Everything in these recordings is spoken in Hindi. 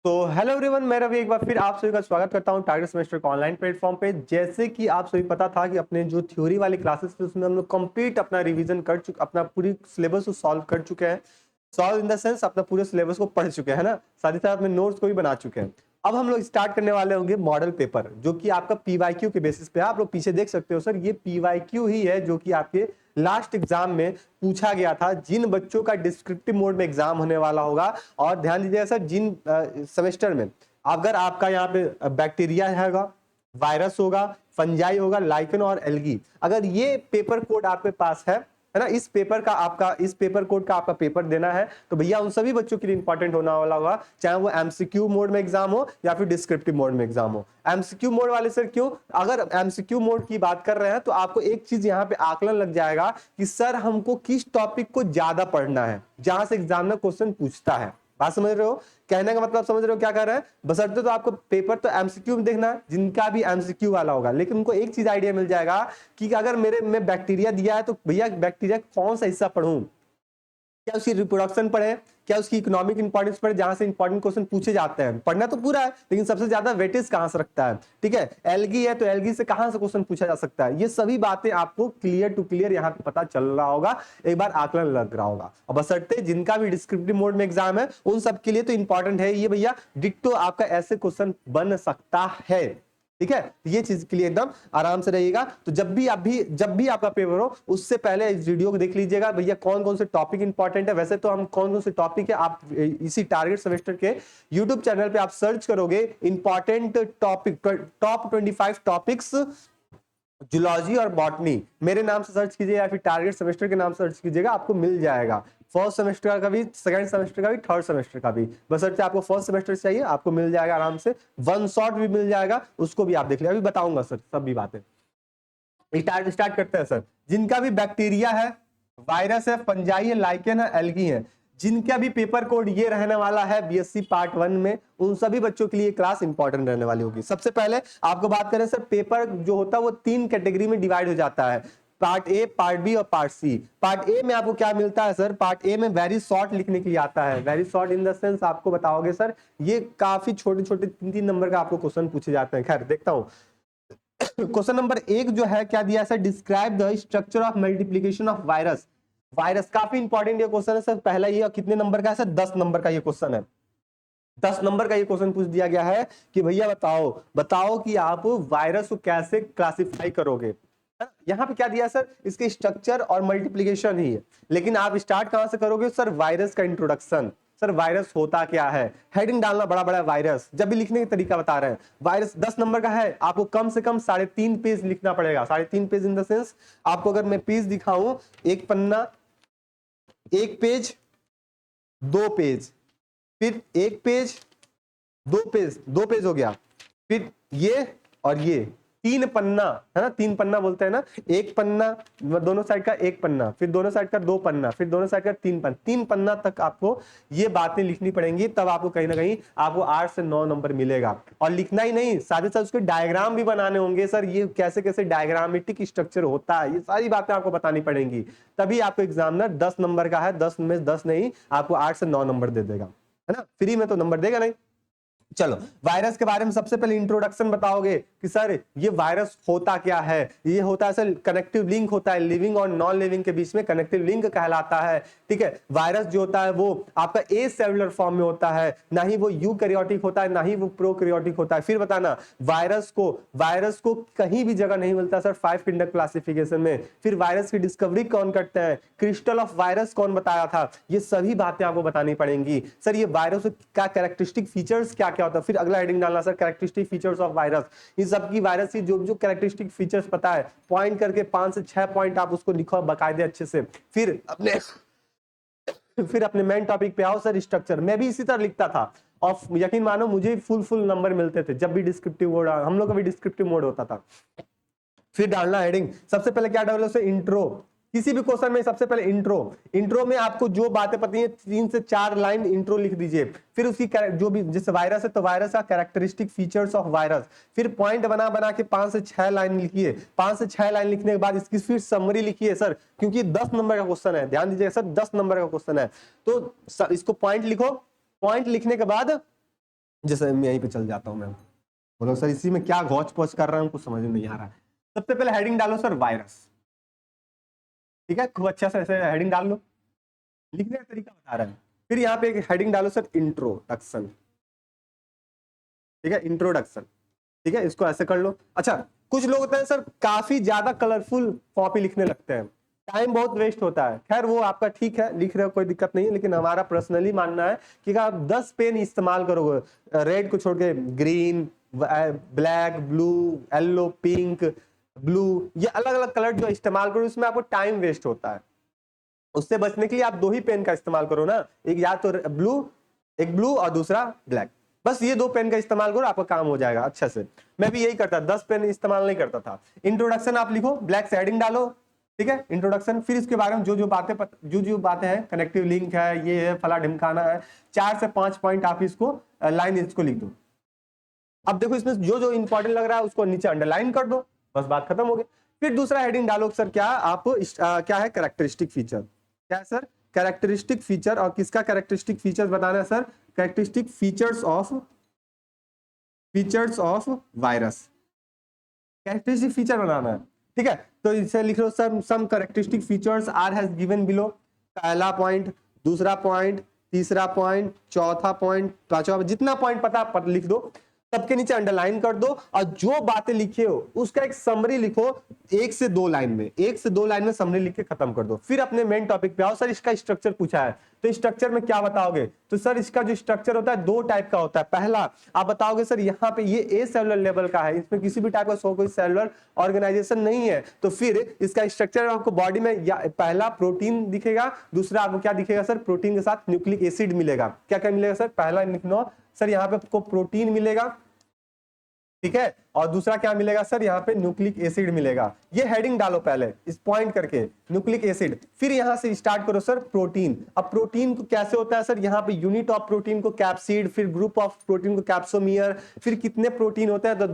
तो हेलो एवरीवन, मैं रवि एक बार फिर आप सभी का स्वागत करता हूं टारगेट सेमेस्टर के ऑनलाइन प्लेटफॉर्म पे। जैसे कि आप सभी पता था कि अपने जो थ्योरी वाली क्लासेस थे उसमें हम लोग कंप्लीट अपना रिवीजन कर चुके, अपना पूरी सिलेबस को सॉल्व कर चुके हैं। सॉल्व इन द सेंस अपना पूरे सिलेबस को पढ़ चुके हैं ना, साथ ही साथ अपने नोट्स को भी बना चुके हैं। अब हम लोग स्टार्ट करने वाले होंगे मॉडल पेपर, जो कि आपका पीवाईक्यू के बेसिस पे है। आप लोग पीछे देख सकते हो सर, ये पीवाईक्यू ही है जो कि आपके लास्ट एग्जाम में पूछा गया था। जिन बच्चों का डिस्क्रिप्टिव मोड में एग्जाम होने वाला होगा, और ध्यान दीजिएगा सर, जिन सेमेस्टर में अगर आपका यहाँ पे बैक्टीरिया होगा, वायरस होगा, फंजाई होगा, लाइकन और एल्गी, अगर ये पेपर कोड आपके पास है ना, इस पेपर कोड का आपका पेपर देना है, तो भैया उन सभी बच्चों के लिए इंपॉर्टेंट होने वाला होगा, चाहे वो एमसीक्यू मोड में एग्जाम हो या फिर डिस्क्रिप्टिव मोड में एग्जाम हो। एमसीक्यू मोड वाले सर क्यों? अगर एमसीक्यू मोड की बात कर रहे हैं तो आपको एक चीज यहाँ पे आकलन लग जाएगा कि सर हमको किस टॉपिक को ज्यादा पढ़ना है, जहां से एग्जामिनर क्वेश्चन पूछता है। बात समझ रहे हो? कहने का मतलब समझ रहे हो क्या कर रहे हैं? बशर्ते तो आपको पेपर तो एमसीक्यू में देखना है, जिनका भी एमसीक्यू वाला होगा, लेकिन उनको एक चीज आइडिया मिल जाएगा कि अगर मेरे में बैक्टीरिया दिया है तो भैया बैक्टीरिया कौन सा हिस्सा पढ़ूं, क्या उसकी रिप्रोडक्शन पढ़े, क्या उसकी इकोनॉमिक इंपॉर्टेंस पढ़े, जहां से इंपॉर्टेंट क्वेश्चन पूछे जाते हैं। पढ़ना तो पूरा है, लेकिन सबसे ज्यादा वेटेज कहां से रखता है। ठीक है, एल्गी है तो एल्गी से कहां से क्वेश्चन पूछा जा सकता है। ये सभी बातें आपको क्लियर टू क्लियर यहाँ पे पता चल रहा होगा, एक बार आकलन लग रहा होगा। और बशर्ते जिनका भी डिस्क्रिप्टिव मोड में एग्जाम है उन सब के लिए तो इंपॉर्टेंट है ये भैया, डिट्टो आपका ऐसे क्वेश्चन बन सकता है। ठीक है, ये चीज के लिए एकदम आराम से रहिएगा। तो जब भी आपका पेपर हो, उससे पहले इस वीडियो को देख लीजिएगा भैया, कौन कौन से टॉपिक इंपॉर्टेंट है। वैसे तो हम कौन कौन से टॉपिक है, आप इसी टारगेट सेमेस्टर के यूट्यूब चैनल पे आप सर्च करोगे important topic, top 25 topics zoology और बॉटनी, मेरे नाम से सर्च कीजिए या फिर टारगेट सेमेस्टर के नाम से सर्च कीजिएगा, आपको मिल जाएगा। फर्स्ट सेमेस्टर का भी, सेकंड सेमेस्टर का भी, थर्ड सेमेस्टर का भी। बशर्ते आपको फर्स्ट सेमेस्टर चाहिए, आपको मिल जाएगा आराम से। वन शॉट भी मिल जाएगा, उसको भी आप देख लीजिए, अभी बताऊंगा सर सब भी बातें। स्टार्ट करते हैं सर। जिनका भी बैक्टीरिया है, वायरस है, फंजाई है, लाइकेन है, एल्गी है, जिनका भी पेपर कोड ये रहने वाला है बीएससी पार्ट 1 में, उन सभी बच्चों के लिए क्लास इंपॉर्टेंट रहने वाली होगी। सबसे पहले आपको बात करें सर, पेपर जो होता है वो 3 कैटेगरी में डिवाइड हो जाता है, पार्ट ए, पार्ट बी और पार्ट सी। पार्ट ए में आपको क्या मिलता है सर? पार्ट ए में वेरी शॉर्ट लिखने के लिए आता है। Very short in the sense आपको बताओगे सर, ये काफी छोटे छोटे 3-3 नंबर का आपको क्वेश्चन पूछे जाते हैं। खैर देखता हूं, क्वेश्चन नंबर 1 जो है क्या दिया है? Describe the structure of multiplication of virus. Virus काफी इंपॉर्टेंट ये क्वेश्चन है सर। पहला ये कितने नंबर का है सर? 10 नंबर का ये क्वेश्चन है। 10 नंबर का ये क्वेश्चन पूछ दिया गया है कि भैया बताओ कि आप वायरस को कैसे क्लासिफाई करोगे। यहाँ पे क्या दिया सर? इसके स्ट्रक्चर और मल्टीप्लीकेशन ही है, लेकिन आप स्टार्ट कहां से करोगे सर? वायरस का इंट्रोडक्शन। सर वायरस होता क्या है, हेडिंग डालना बड़ा बड़ा वायरस, जब भी लिखने का तरीका बता रहे हैं। वायरस 10 नंबर का है, आपको कम से कम 3.5 पेज लिखना पड़ेगा। 3.5 पेज इन द सेंस, आपको अगर मैं पेज दिखाऊं, एक पन्ना, एक पेज, 2 पेज, फिर एक पेज, 2 पेज हो गया, फिर ये और ये 3 पन्ना है ना, 3 पन्ना बोलते हैं ना, एक पन्ना दोनों साइड का, एक पन्ना, फिर दोनों साइड का 2 पन्ना, फिर दोनों साइड का 3 पन्ना तक आपको ये बातें लिखनी पड़ेंगी। तब आपको कहीं ना कहीं आपको 8 से 9 नंबर मिलेगा। और लिखना ही नहीं, साथ ही साथ उसके डायग्राम भी बनाने होंगे सर। ये कैसे कैसे डायग्रामेटिक स्ट्रक्चर होता है, ये सारी बातें आपको बतानी पड़ेंगी। तभी आपको एग्जामिनर 10 नंबर का है, 10 में 10 नहीं, आपको 8 से 9 नंबर दे देगा, है ना। फ्री में तो नंबर देगा नहीं। चलो, वायरस के बारे में सबसे पहले इंट्रोडक्शन बताओगे कि सर ये वायरस होता क्या है। ये होता है सर, कनेक्टिव लिंक होता है, लिविंग और नॉन लिविंग के बीच में कनेक्टिव लिंक कहलाता है। ठीक है, वायरस जो होता है वो आपका ए सेलुलर फॉर्म में होता है, ना ही वो यूकैरियोटिक होता है, ना ही वो प्रोकैरियोटिक होता है। फिर बताना, वायरस को कहीं भी जगह नहीं मिलता सर 5 किंडर क्लासिफिकेशन में। फिर वायरस की डिस्कवरी कौन करते हैं, क्रिस्टल ऑफ वायरस कौन बताया था, ये सभी बातें आपको बतानी पड़ेंगी। सर ये वायरस का कैरेक्टरिस्टिक फीचर्स क्या क्या होता है। फिर अगला हेडिंग डालना sir, characteristic features of virus. इन सब की वायरस की जो जो कैरेक्टरिस्टिक फीचर्स पता है, पॉइंट करके 5 से 6 पॉइंट आप उसको लिखो बकायदे अच्छे से। फिर अपने मेन टॉपिक पे आओ सर, स्ट्रक्चर। मैं भी इसी तरह लिखता था और यकीन मानो मुझे फुल नंबर मिलते थे जब भी डिस्क्रिप्टिव मोड, हम लोग का भी डिस्क्रिप्टिव मोड होता था। फिर डालना हेडिंग, सबसे पहले क्या डालो सर? इंट्रो। किसी भी क्वेश्चन में सबसे पहले इंट्रो में आपको जो बातें पता है 3 से 4 लाइन इंट्रो लिख दीजिए। फिर उसकी जो भी, जैसे वायरस है तो वायरस का कैरेक्टरिस्टिक फीचर्स ऑफ वायरस। फिर पॉइंट बना के 5 से 6 लाइन लिखिए। 5 से 6 लाइन लिखने के बाद इसकी फिर समरी लिखिए सर, क्योंकि 10 नंबर का क्वेश्चन है, ध्यान दीजिएगा सर, 10 नंबर का क्वेश्चन है। तो इसको पॉइंट लिखो। पॉइंट लिखने के बाद जैसे मैं यहीं पे चल जाता हूँ। मैं बोलो सर इसी में क्या घोच पोच कर रहा हूँ, कुछ समझ में नहीं आ रहा है। सबसे पहले हेडिंग डालो सर वायरस, ठीक है, खूब अच्छा से ऐसे हेडिंग डाल लो, लिखने का तरीका बता रहा है। फिर यहाँ पे एक हेडिंग डालो सर इंट्रोडक्शन, ठीक है, इंट्रोडक्शन, ठीक है, इसको ऐसे कर लो। अच्छा, कुछ लोग होते हैं सर काफी ज्यादा कलरफुल कॉपी लिखने लगते हैं, टाइम बहुत वेस्ट होता है। खैर वो आपका ठीक है, लिख रहे हो कोई दिक्कत नहीं है, लेकिन हमारा पर्सनली मानना है कि आप 10 पेन इस्तेमाल करोगे, रेड को छोड़ के green, black, blue, yellow, pink, blue, ये अलग अलग कलर जो इस्तेमाल करो, इसमें आपको टाइम वेस्ट होता है। उससे बचने के लिए आप 2 ही पेन का इस्तेमाल करो ना, एक या तो ब्लू, एक ब्लू और दूसरा ब्लैक, बस ये 2 पेन का इस्तेमाल करो, आपका काम हो जाएगा अच्छे से। मैं भी यही करता, 10 पेन इस्तेमाल नहीं करता था। इंट्रोडक्शन आप लिखो, ब्लैक से हेडिंग डालो, ठीक है, इंट्रोडक्शन। फिर इसके बारे में जो बातें हैं, कनेक्टिव लिंक है, ये है, फला ढिमकाना है, 4 से 5 पॉइंट आप इसको लाइन इसको लिख दो। अब देखो इसमें जो जो इंपॉर्टेंट लग रहा है उसको नीचे अंडरलाइन कर दो, बस बात खत्म हो गई। फिर दूसरा हेडिंग डालो सर, क्या आप क्या है, कैरेक्टरिस्टिक फीचर। क्या है सर, कैरेक्टरिस्टिक फीचर। और किसका कैरेक्टरिस्टिक फीचर्स बताना है sir, characteristic features of virus, characteristic feature बनाना है, ठीक है। तो इसे लिख लो some characteristic features are has given below, पहला पॉइंट, दूसरा पॉइंट, तीसरा पॉइंट, चौथा पॉइंट, पांचवा, जितना पॉइंट पता लिख दो, सबके नीचे अंडरलाइन कर दो, और जो बातें लिखे हो उसका एक समरी लिखो, 1 से 2 लाइन में, 1 से 2 लाइन में समरी लिख के खत्म कर दो। फिर अपने मेन टॉपिक पे आओ। सर इसका स्ट्रक्चर पूछा है, तो स्ट्रक्चर में क्या बताओगे, तो सर इसका जो स्ट्रक्चर होता है 2 टाइप का होता है। पहला आप बताओगे सर यहाँ पे ये ए सेलुलर लेवल का है, इसमें किसी भी टाइप का कोई सेलुलर ऑर्गेनाइजेशन नहीं है, तो फिर इसका स्ट्रक्चर आपको बॉडी में पहला प्रोटीन दिखेगा, दूसरा आपको क्या दिखेगा सर, प्रोटीन के साथ न्यूक्लिक एसिड मिलेगा। क्या क्या मिलेगा सर, पहला लिखना सर यहाँ पे आपको प्रोटीन मिलेगा, ठीक है, और दूसरा क्या मिलेगा सर, यहाँ पे न्यूक्लिक एसिड मिलेगा। ये हेडिंग डालो पहले इस पॉइंट करके, न्यूक्लिक एसिड। फिर यहां से स्टार्ट करो सर प्रोटीन। अब प्रोटीन को कैसे होता है सर, यहाँ पे यूनिट ऑफ प्रोटीन को कैप्सिड, फिर ग्रुप ऑफ प्रोटीन को कैप्सोमियर, फिर कितने प्रोटीन होते हैं, तो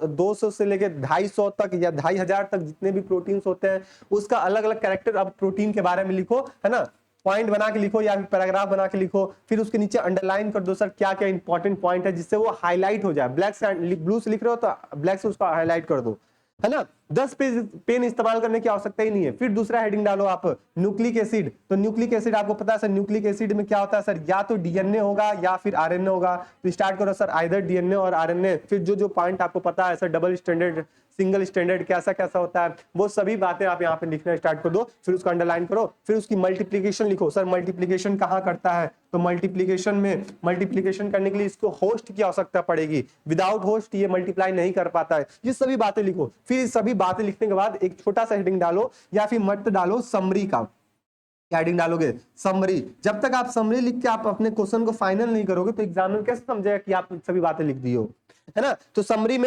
200 से लेके 250 तक या 2500 तक जितने भी प्रोटीन होते हैं उसका अलग अलग कैरेक्टर। अब प्रोटीन के बारे में लिखो, है ना, पॉइंट बना के लिखो या फिर पैराग्राफ बना के लिखो। फिर उसके नीचे अंडरलाइन कर दो सर क्या क्या इंपॉर्टेंट पॉइंट है, जिससे वो हाईलाइट हो जाए। ब्लैक से ब्लू से लिख रहे हो तो ब्लैक से उसका हाईलाइट कर दो, है ना। 10 पेन इस्तेमाल करने की आवश्यकता ही नहीं है। फिर दूसरा हेडिंग डालो आप न्यूक्लिक एसिड। तो न्यूक्लिक एसिड आपको पता है सर, न्यूक्लिक एसिड में क्या होता है सर, या तो डीएनए होगा या फिर आरएनए होगा। तो स्टार्ट करो सर आइदर डीएनए और आरएनए। फिर जो जो पॉइंट आपको पता है sir, double standard, single standard कैसा कैसा होता है, वो सभी बातें आप यहाँ पे लिखना स्टार्ट कर दो। फिर उसको अंडरलाइन करो। फिर उसकी मल्टीप्लीकेशन लिखो। सर मल्टीप्लीकेशन कहाँ करता है, तो मल्टीप्लीकेशन में, मल्टीप्लीकेशन करने के लिए इसको होस्ट की आवश्यकता पड़ेगी, विदाउट होस्ट ये मल्टीप्लाई नहीं कर पाता है। ये सभी बातें लिखो। फिर सभी बातें लिखने के बाद एक छोटा सा हेडिंग डालो या फिर मत डालो समरी का। क्या हेडिंग डालोगे, समरी। जब तक आप समरी लिख के आप अपने क्वेश्चन को फाइनल नहीं करोगे तो एग्जामिनर कैसे समझेगा कि आप सभी बातें लिख दी हो, है ना। तो समरी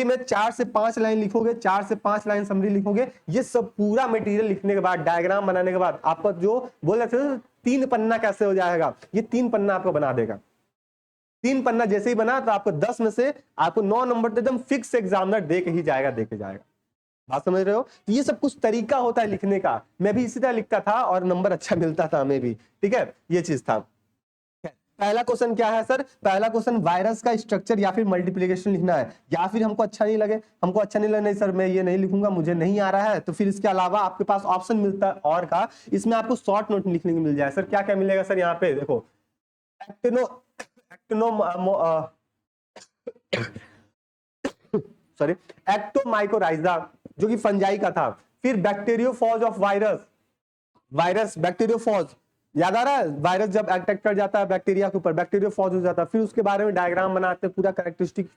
में 4 से 5 लाइन लिखोगे, 4 से 5 लाइन समरी लिखोगे। ये सब पूरा मटेरियल लिखने के बाद, डायग्राम बनाने के बाद, आप जो बोल रहे थे 3 पन्ना कैसे हो जाएगा, ये 3 पन्ना आपको बना देगा। 3 पन्ना जैसे ही बना तो आपको 10 में से आपको 9 नंबर एकदम फिक्स एग्जामिनर दे के ही जाएगा, दे के जाएगा। बात समझ रहे हो। तो ये सब कुछ तरीका होता है लिखने का। मैं भी इसी तरह लिखता था और नंबर अच्छा मिलता था हमें भी, ठीक है, ये चीज था। पहला क्वेश्चन क्या है सर, पहला क्वेश्चन वायरस का स्ट्रक्चर या फिर मल्टीप्लिकेशन लिखना है। या फिर हमको अच्छा नहीं लगे, नहीं सर मैं ये नहीं लिखूंगा, मुझे नहीं आ रहा है, तो फिर इसके अलावा आपके पास ऑप्शन मिलता है और का, इसमें आपको शॉर्ट नोट लिखने को मिल जाए। सर क्या क्या मिलेगा सर, यहाँ पे देखो, सॉरी एक्टोमाइकोराइजा जो कि फंजाई का था। फिर बैक्टीरियोफॉज ऑफ वायरस बैक्टीरियोफॉज, याद आ रहा है, वायरस जब अटैक कर जाता है बैक्टीरिया के ऊपर, बैक्टीरियोफॉज हो जाता है। फिर उसके बारे में डायग्राम बनाते हैं पूरा कैरेक्टरिस्टिक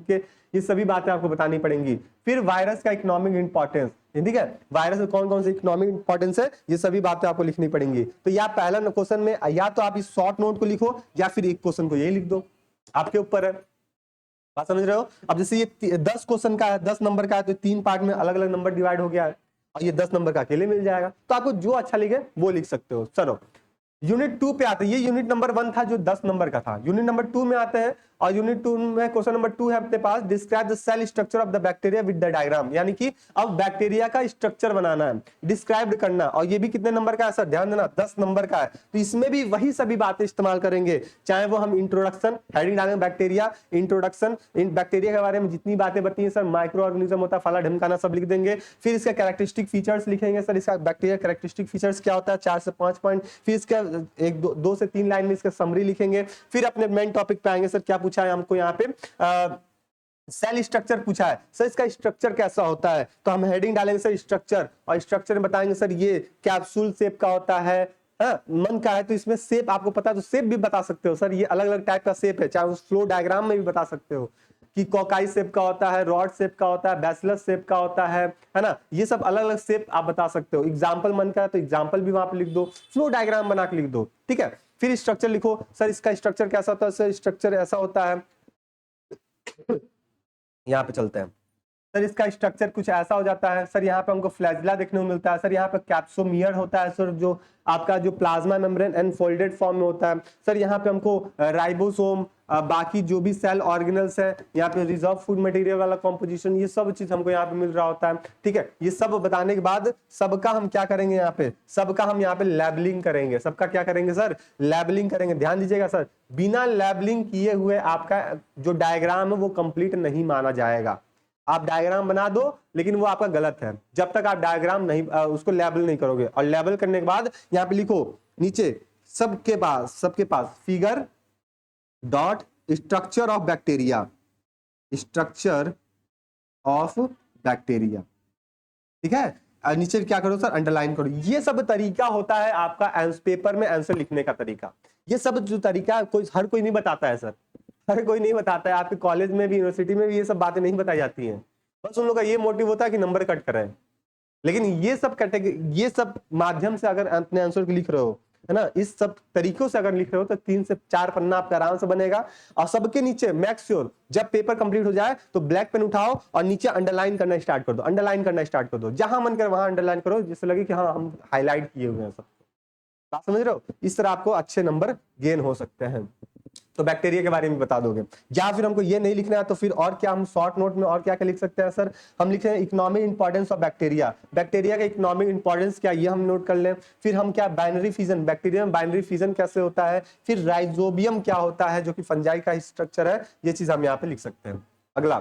के, ये सभी बातें आपको बतानी पड़ेंगी। फिर वायरस का इकोनॉमिक इंपॉर्टेंस, ठीक है, वायरस में कौन कौन सी इकोनॉमिक इंपॉर्टेंस है, ये सभी बातें आपको लिखनी पड़ेंगी। तो या पहला क्वेश्चन में या तो आप इस शॉर्ट नोट को लिखो या फिर एक क्वेश्चन को यही लिख दो, आपके ऊपर है। बात समझ रहे हो। अब जैसे ये 10 क्वेश्चन का है, 10 नंबर का है, तो 3 पार्ट में अलग अलग नंबर डिवाइड हो गया है, और ये 10 नंबर का अकेले मिल जाएगा। तो आपको जो अच्छा लगे वो लिख सकते हो। चलो यूनिट 2 पे आते हैं। ये यूनिट नंबर 1 था जो 10 नंबर का था। यूनिट नंबर 2 में आते हैं। और यूनिट 2 में क्वेश्चन नंबर 2 है अपने पास, describe the cell structure of the bacteria with the diagram, यानी कि अब बैक्टीरिया का स्ट्रक्चर बनाना है, डिस्क्राइब करना। और ये भी कितने नंबर का है सर, ध्यान देना 10 नंबर का है। तो इसमें भी वही सभी बातें इस्तेमाल करेंगे, चाहे वो हम इंट्रोडक्शन, हेडिंग डालेंगे बैक्टीरिया, इंट्रोडक्शन, इन बैक्टीरिया के बारे में जितनी बातें बताई हैं सर, माइक्रो ऑर्गेनिज्म होता है, फला ढमकाना सब लिख देंगे। फिर इसका कैरेक्टरिस्टिक फीचर्स लिखेंगे सर, इसका बैक्टीरिया कैरेक्टरिस्टिक फीचर्स क्या होता है, 4 से 5 पॉइंट। फिर इसका 2 से 3 लाइन में इसका समरी लिखेंगे। फिर अपने मेन टॉपिक पे आएंगे सर, क्या पूछा है हमको यहाँ पे, सेल स्ट्रक्चर पूछा है सर, इसका स्ट्रक्चर कैसा होता है, तो हम हेडिंग डालेंगे सर स्ट्रक्चर, और स्ट्रक्चर में बताएंगे सर ये कैप्सूल शेप का होता है। मन का है तो इसमें शेप आपको पता है तो शेप भी बता सकते हो सर, ये अलग अलग टाइप का शेप है, चाहे उस फ्लो डायग्राम में भी बता सकते हो कि कॉकाई शेप का होता है, रॉड शेप का होता है, बैसिलस शेप का होता है ना, ये सब अलग अलग शेप आप बता सकते हो। एग्जाम्पल मन का है तो एग्जाम्पल भी वहां पे लिख दो, फ्लो डायग्राम बना के लिख दो, ठीक है। फिर स्ट्रक्चर लिखो सर, इसका स्ट्रक्चर कैसा होता है सर, स्ट्रक्चर ऐसा होता है, यहाँ पे चलते हैं सर, इसका स्ट्रक्चर कुछ ऐसा हो जाता है सर, यहाँ पे हमको फ्लैजिला देखने को मिलता है सर, यहाँ पे कैप्सोमियर होता है सर, जो आपका जो प्लाज्मा मेम्ब्रेन एनफोल्डेड फॉर्म में होता है सर, यहाँ पे हमको राइबोसोम, बाकी जो भी सेल ऑर्गेनल्स है, यहाँ पे रिजर्व फूड मटेरियल वाला कॉम्पोजिशन, ये सब चीज हमको यहाँ पे मिल रहा होता है, ठीक है। ये सब बताने के बाद सबका हम क्या करेंगे, यहाँ पे सबका हम यहाँ पे लेबलिंग करेंगे, सबका क्या करेंगे सर, लेबलिंग करेंगे। ध्यान दीजिएगा सर, बिना लेबलिंग किए हुए आपका जो डायग्राम है वो कंप्लीट नहीं माना जाएगा। आप डायग्राम बना दो लेकिन वो आपका गलत है, जब तक आप डायग्राम नहीं उसको लेबल नहीं करोगे। और लेबल करने के बाद यहाँ पे लिखो नीचे, सबके पास figure dot structure of bacteria, structure of bacteria, ठीक है। और नीचे क्या करो सर, अंडरलाइन करो। ये सब तरीका होता है आपका पेपर में आंसर लिखने का तरीका। ये सब जो तरीका हर कोई नहीं बताता है सर, हर कोई नहीं बताता है। आपके कॉलेज में भी, यूनिवर्सिटी में भी ये सब बातें नहीं बताई जाती हैं। बस उन लोग का ये मोटिव होता है कि नंबर कट करें, लेकिन ये सब ये सब माध्यम से अगर अपने आंसर को लिख रहे हो, है ना, इस सब तरीकों से अगर लिख रहे हो तो 3 से 4 पन्ना आपका आराम से बनेगा। और सबके नीचे मेक श्योर जब पेपर कंप्लीट हो जाए तो ब्लैक पेन उठाओ और नीचे अंडरलाइन करना स्टार्ट कर दो, अंडरलाइन करना स्टार्ट कर दो, जहां मन करे वहां अंडरलाइन करो, जिससे लगे कि हाँ हम हाईलाइट किए हुए हैं सब। बात समझ रहे हो, इस तरह आपको अच्छे नंबर गेन हो सकते हैं। तो बैक्टीरिया के बारे में बता दोगे, या फिर हमको ये नहीं लिखना है तो फिर और क्या हम शॉर्ट नोट में और क्या क्या लिख सकते हैं सर, हम लिख रहे हैं economic importance of bacteria, bacteria का इकोनॉमिक इंपॉर्टेंस क्या, ये हम नोट कर लें। फिर हम क्या, बाइनरी फिजन, बैक्टीरिया में बाइनरी फिजन कैसे होता है। फिर राइजोबियम क्या होता है, जो कि फंजाई का स्ट्रक्चर है, ये चीज हम यहाँ पे लिख सकते हैं। अगला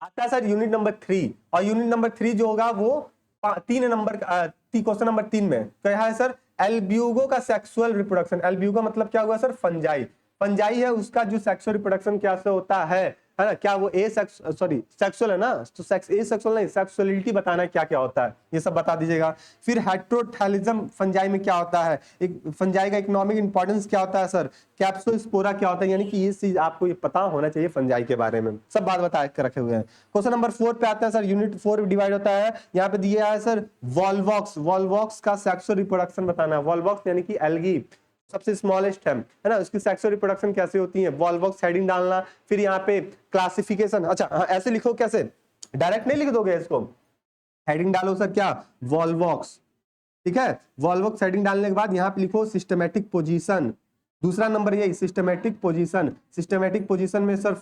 आता है सर यूनिट नंबर 3, और यूनिट नंबर 3 जो होगा वो 3 नंबर क्वेश्चन नंबर 3 में क्या है सर, एल्ब्यूगो का सेक्सुअल रिप्रोडक्शन। एल्ब्यूगो मतलब क्या हुआ सर, फंजाई, फंजाई है उसका जो सेक्सुअल रिप्रोडक्शन कैसे होता है ना, क्या वो सेक्सुअल है ना, तो सेक्सुअल नहीं, सेक्सुअलिटी बताना है क्या क्या होता है, ये सब बता दीजिएगा। फिर हेट्रोथैलिज्म फंजाई में क्या होता है, एक फंजाई का इकोनॉमिक इंपॉर्टेंस क्या होता है सर, कैप्सोस्पोरा क्या होता है, यानी कि ये चीज आपको ये पता होना चाहिए फंजाई के बारे में, सब बात बता कर रखे हुए हैं। क्वेश्चन नंबर 4 पे आते हैं सर, यूनिट 4 डिवाइड होता है, यहाँ पे दिया है सर वॉल्वॉक्स, वॉल्वॉक्स का सेक्सुअल रिप्रोडक्शन बताना है। वॉल्वॉक्स यानी कि एल्गी सबसे स्मॉलेस्ट है ना, उसकी सेक्सुअल रिप्रोडक्शन कैसे होती है, वॉल्वॉक्स हेडिंग डालना। फिर यहाँ पे क्लासिफिकेशन, अच्छा हाँ ऐसे लिखो, कैसे डायरेक्ट नहीं लिख दोगे इसको, हेडिंग डालो सर क्या, वॉल्वॉक्स, ठीक है। वॉल्वॉक्स हेडिंग डालने के बाद यहाँ पे लिखो सिस्टमैटिक पोजीशन, दूसरा नंबर यही सिस्टमैटिक पोजीशन। सिस्टमैटिक पोजीशन में sir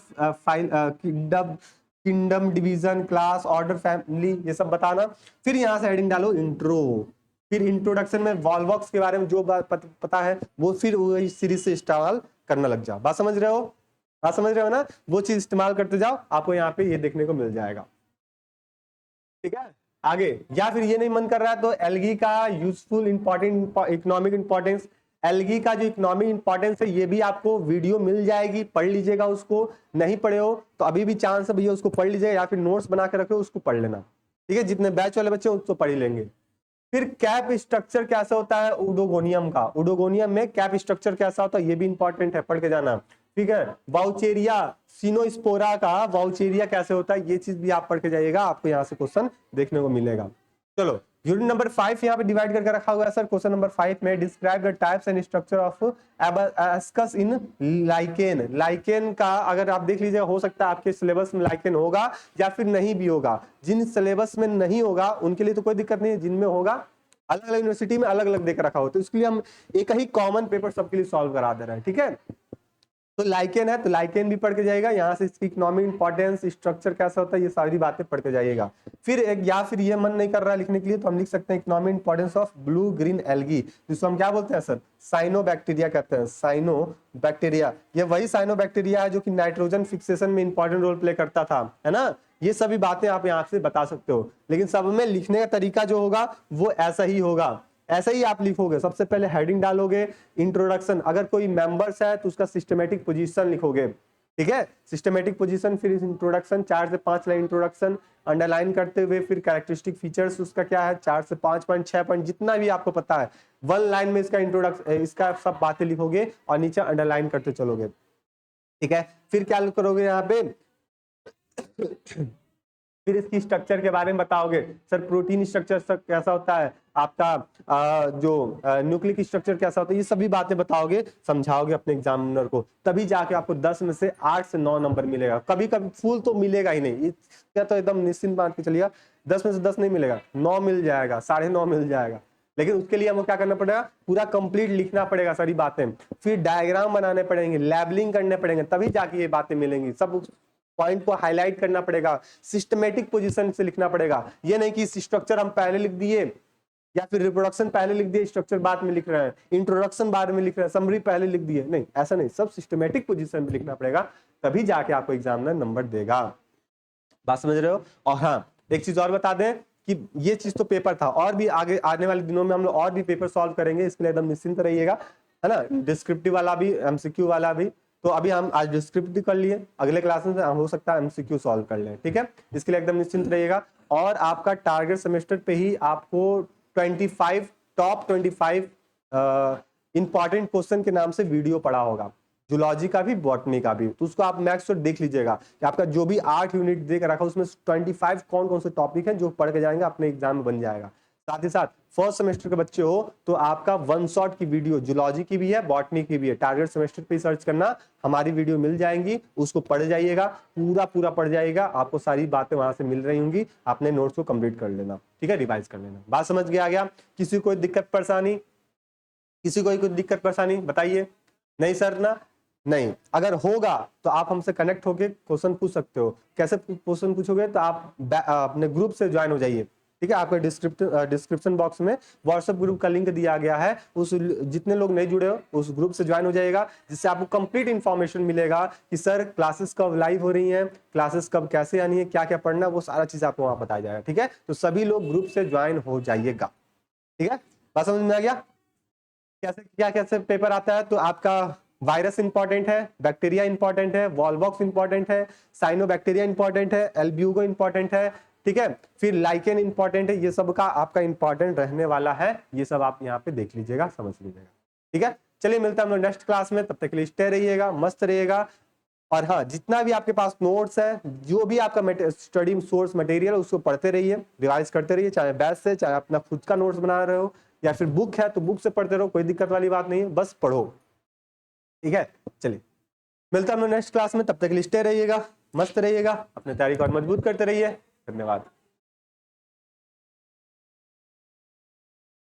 kingdom, division, class, order, family, ये सब बताना। फिर यहाँ से हेडिंग डालो इंट्रो, फिर इंट्रोडक्शन में वॉल्वॉक्स के बारे में जो बात पता है वो फिर वही सीरीज से इस्तेमाल करना लग जाओ। बात समझ रहे हो, बात समझ रहे हो ना, वो चीज इस्तेमाल करते जाओ, आपको यहाँ पे ये देखने को मिल जाएगा, ठीक है। आगे, या फिर ये नहीं मन कर रहा है तो एल्गी का useful important economic importance, algae का जो इकोनॉमिक इंपॉर्टेंस है ये भी आपको वीडियो मिल जाएगी, पढ़ लीजिएगा उसको। नहीं पढ़े हो तो अभी भी चांस है भैया, उसको पढ़ लीजिएगा, या फिर नोट्स बना के रखो उसको पढ़ लेना, ठीक है। जितने बैच वाले बच्चे उसको पढ़ ही लेंगे। फिर कैप स्ट्रक्चर कैसा होता है उडोगोनियम का, उडोगोनियम में कैप स्ट्रक्चर कैसा होता है ये भी इंपॉर्टेंट है, पढ़ के जाना, ठीक है। वाउचेरिया सिनोस्पोरा का वाउचेरिया कैसे होता है ये चीज भी आप पढ़ के जाइएगा, आपको यहाँ से क्वेश्चन देखने को मिलेगा। चलो यूनिट नंबर 5 यहाँ पे डिवाइड करके रखा हुआ है सर। क्वेश्चन नंबर 5 में describe the types and structure of abascus in lichen. Lichen का अगर आप देख लीजिएगा, हो सकता है आपके सिलेबस में लाइकेन होगा या फिर नहीं भी होगा। जिन सिलेबस में नहीं होगा उनके लिए तो कोई दिक्कत नहीं है, जिनमें होगा अलग अलग यूनिवर्सिटी में अलग अलग देकर रखा हो, तो इसके लिए हम एक ही कॉमन पेपर सबके लिए सॉल्व करा दे रहे हैं, ठीक है। तो लाइकेन है तो लाइकेन भी पढ़ के जाएगा, यहाँ से इसकी इकोनॉमिक इंपॉर्टेंस, स्ट्रक्चर कैसा होता है, ये सारी बातें पढ़ के जाइएगा। फिर एक या फिर ये मन नहीं कर रहा है लिखने के लिए तो हम लिख सकते हैं economic importance of blue green algae, जिसको हम क्या बोलते हैं सर, साइनोबैक्टीरिया कहते हैं, साइनोबैक्टीरिया। ये वही साइनोबैक्टीरिया है जो कि नाइट्रोजन फिक्सेशन में इंपॉर्टेंट रोल प्ले करता था, है ना। ये सभी बातें आप यहाँ से बता सकते हो, लेकिन सब में लिखने का तरीका जो होगा वो ऐसा ही होगा, ऐसे ही आप लिखोगे। सबसे पहले हेडिंग डालोगे, इंट्रोडक्शन, अगर कोई मेंबर्स है तो उसका सिस्टमेटिक पोजीशन लिखोगे, ठीक है, सिस्टमेटिक पोजीशन, फिर इंट्रोडक्शन, 4 से 5 लाइन इंट्रोडक्शन, अंडरलाइन करते हुए फिर कैरेक्टरिस्टिक फीचर्स उसका क्या है, 4 से 5 पॉइंट 6 पॉइंट जितना भी आपको पता है, 1 लाइन में इसका इंट्रोडक्शन, इसका सब बातें लिखोगे और नीचे अंडरलाइन करते चलोगे, ठीक है। फिर क्या करोगे यहाँ पे फिर इसकी स्ट्रक्चर के बारे में बताओगे, सर प्रोटीन स्ट्रक्चर कैसा होता है आपका, जो न्यूक्लिक स्ट्रक्चर कैसा होता है, ये सभी बातें बताओगे, समझाओगे अपने एग्जामिनर को, तभी जाके आपको 10 में से 8 से 9 नंबर मिलेगा। कभी कभी फुल तो मिलेगा ही नहीं, क्या तो एकदम निश्चिंत मान के चलिए 10 में से 10 नहीं मिलेगा, 9 मिल जाएगा, 9.5 मिल जाएगा, लेकिन उसके लिए हमको क्या करना पड़ेगा, पूरा कंप्लीट लिखना पड़ेगा सारी बातें, फिर डायग्राम बनाने पड़ेंगे, लेबलिंग करने पड़ेंगे, तभी जाके ये बातें मिलेंगी। सब पॉइंट को हाईलाइट करना पड़ेगा, सिस्टमेटिक पोजीशन से लिखना पड़ेगा। ये नहीं कि स्ट्रक्चर हम पहले लिख दिए या फिर रिप्रोडक्शन पहले लिख दिए, स्ट्रक्चर बाद में लिख रहे हैं, इंट्रोडक्शन बाद में लिख रहे हैं, समरी पहले लिख दिए, नहीं ऐसा नहीं, सब सिस्टमेटिक पोजीशन में लिखना पड़ेगा, तभी जाके आपको एग्जामिनर नंबर देगा। बात समझ रहे हो। और हाँ, एक चीज और बता दें कि ये चीज तो पेपर था, और भी आगे आने वाले दिनों में हम लोग और भी पेपर सॉल्व करेंगे, इसके लिए एकदम निश्चिंत रहिएगा, है ना। डिस्क्रिप्टिव वाला भी, एमसीक्यू वाला भी, तो अभी हम आज डिस्क्रिप्टिव कर लिए, अगले क्लास में हो सकता है एमसीक्यू सॉल्व कर लें, ठीक है। इसके लिए एकदम निश्चिंत रहिएगा। और आपका टारगेट सेमेस्टर पे ही आपको 25 टॉप 25 इंपॉर्टेंट क्वेश्चन के नाम से वीडियो पड़ा होगा, जूलॉजी का भी बॉटनी का भी, तो उसको आप मैक्स तो देख लीजिएगा कि आपका जो भी 8 यूनिट देख रखा उसमें 25 कौन कौन से टॉपिक हैं जो पढ़ के जाएंगे, अपने एग्जाम में बन जाएगा। साथ ही साथ फर्स्ट सेमेस्टर के बच्चे हो तो आपका 1 शॉट की वीडियो जूलॉजी की भी है, बॉटनी की भी है, टारगेट सेमेस्टर पे सर्च करना, हमारी वीडियो मिल जाएंगी, उसको पढ़ जाइएगा, पूरा पढ़ जाइएगा, आपको सारी बातें वहां से मिल रही होंगी, अपने नोट्स को कंप्लीट कर लेना, ठीक है, रिवाइज कर लेना। बात समझ गया गया। किसी को कोई दिक्कत परेशानी, किसी को कोई दिक्कत परेशानी बताइए। नहीं सर ना, नहीं, अगर होगा तो आप हमसे कनेक्ट होके क्वेश्चन पूछ सकते हो। कैसे क्वेश्चन पूछोगे, तो आप अपने ग्रुप से ज्वाइन हो जाइए, ठीक है। आपके डिस्क्रिप्शन बॉक्स में व्हाट्सएप ग्रुप का लिंक दिया गया है, उस जितने लोग नहीं जुड़े हो उस ग्रुप से ज्वाइन हो जाएगा, जिससे आपको कंप्लीट इन्फॉर्मेशन मिलेगा कि सर क्लासेस कब लाइव हो रही हैं, क्लासेस कब कैसे आनी है, क्या क्या पढ़ना, वो सारा चीज आपको वहां बताया जाएगा, ठीक है। तो सभी लोग ग्रुप से ज्वाइन हो जाइएगा, ठीक है। बात समझ में आ गया। कैसे क्या कैसे पेपर आता है, तो आपका वायरस इंपॉर्टेंट है, बैक्टीरिया इंपॉर्टेंट है, वॉलबॉक्स इंपॉर्टेंट है, साइनोबैक्टीरिया इंपॉर्टेंट है, एल्ब्यूगो इंपॉर्टेंट है, ठीक है, फिर लाइकेन इंपॉर्टेंट है, ये सब का आपका इंपॉर्टेंट रहने वाला है, ये सब आप यहाँ पे देख लीजिएगा, समझ लीजिएगा, ठीक है। चलिए मिलता है हम लोग नेक्स्ट क्लास में, तब तक के लिए स्टे रहिएगा, मस्त रहिएगा। और हाँ, जितना भी आपके पास नोट्स है, जो भी आपका स्टडी सोर्स मटेरियल है, उसको पढ़ते रहिए, रिवाइज करते रहिए, चाहे बैच से, चाहे अपना खुद का नोट्स बना रहे हो या फिर बुक है तो बुक से पढ़ते रहो, कोई दिक्कत वाली बात नहीं है, बस पढ़ो, ठीक है। चलिए मिलता है हम लोग नेक्स्ट क्लास में, तब तक के लिए स्टे रहिएगा, मस्त रहिएगा, अपने तैयारी को और मजबूत करते रहिए। धन्यवाद।